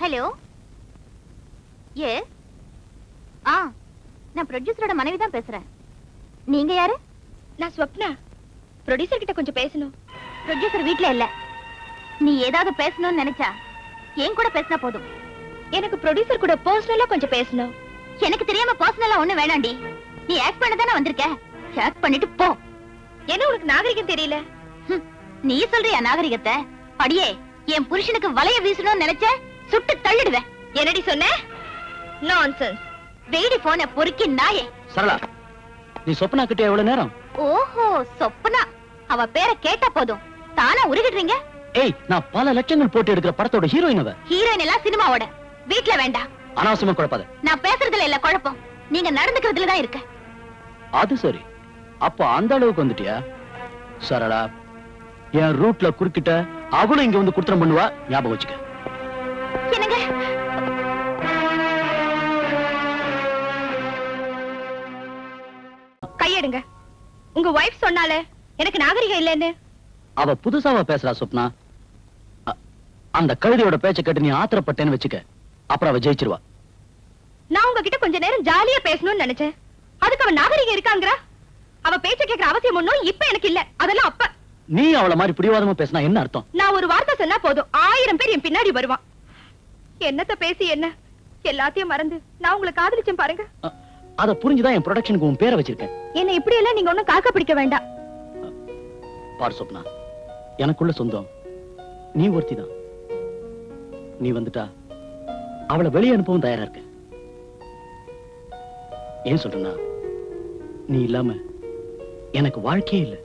Hello. ஏ நான் ப்ரொடியூசரோட மனைவி தான் பேசுறேன். நீங்க யாரு? நான் ஸ்வப்னா. ப்ரொடியூசர் கிட்ட கொஞ்சம் பேசணும். ப்ரொடியூசர் வீட்ல இல்ல. நீ ஏதாவது பேசணும்னு நினைச்சா என் கூட பேசினா போதும். எனக்கு ப்ரொடியூசர் கூட பர்சனலா கொஞ்சம் பேசணும். எனக்கு தெரியாம பர்சனலா ஒண்ணு வேணாண்டி. நீ ஆக்ட் பண்ண தானே வந்திருக்க. ஆக்ட் பண்ணிட்டு போ. என்ன உனக்கு நாகரிகம் தெரியல? நீ சொல்றியா நாகரிகத்தை? அடியே, என் புருஷனுக்கு வலைய வீசணும்னு நினைச்ச சுட்டு தள்ளிடுவேன். என்னடி சொன்ன? நான்சென்ஸ். வெயிடி போன பொறுக்கி நாயே. சரளா, நீ சொப்னா கிட்ட எவ்வளவு நேரம்? ஓஹோ, சொப்னா. அவ பேரை கேட்டா போதும் தானா உருகிடுறீங்க. ஏய், நான் பல லட்சங்கள் போட்டு எடுக்கிற படத்தோட ஹீரோயின் அவ. ஹீரோயின் எல்லாம் சினிமாவோட. வீட்ல வேண்டாம். அனாவசியமா குழப்பாத. நான் பேசுறதுல இல்ல குழப்பம், நீங்க நடந்துக்கிறதுல தான் இருக்கு. அது சரி, அப்ப அந்த அளவுக்கு வந்துட்டியா? சரளா, என் ரூட்ல குறுக்கிட்ட அவளும் இங்க வந்து குற்றம் பண்ணுவா, ஞாபகம் வச்சுக்க. என்னங்க? கையெடுங்க. உங்க வைஃப் சொன்னாலே எனக்கு நாகரிகம் இல்லைன்னு. அவ புதுசாவா பேசுறா சொப்னா. அந்த கழுதையோட பேச்ச கேட்டு நீ ஆத்திரப்பட்டேன்னு வச்சுக்க, அப்புறம் அவ ஜெயிச்சிருவா. நான் உங்ககிட்ட கொஞ்ச நேரம் ஜாலியா பேசணும்னு நினைச்சேன். அதுக்கு அவ நாகரிகம் இருக்காங்கறா. அவ பேச்ச கேக்குற அவசியம் ஒண்ணும் இப்ப எனக்கு இல்ல. அதெல்லாம் அப்ப. நீ அவள மாதிரி பிடிவாதமா பேசினா என்ன அர்த்தம்? நான் ஒரு வார்த்தை சொன்னா போதும் 1000 பேர் என் பின்னாடி வருவான். என்னத்த பேசி என்ன? எல்லாத்தையும் மறந்து நான் உங்களை காதலிச்சேன் பாருங்க. அத புரிஞ்சுதான் என் ப்ரொடக்ஷனுக்கு உன் பேரை வச்சிருக்கேன். என்ன இப்படி எல்லாம் நீங்க ஒண்ணும் காக்க பிடிக்க வேண்டாம். பார் சொப்னா, எனக்குள்ள சொந்தம் நீ ஒருத்திதான். நீ வந்துட்டா அவளை வெளியே அனுப்பவும் தயாரா இருக்க. ஏன் சொல்றேன்னா, நீ இல்லாம எனக்கு வாழ்க்கையே இல்லை.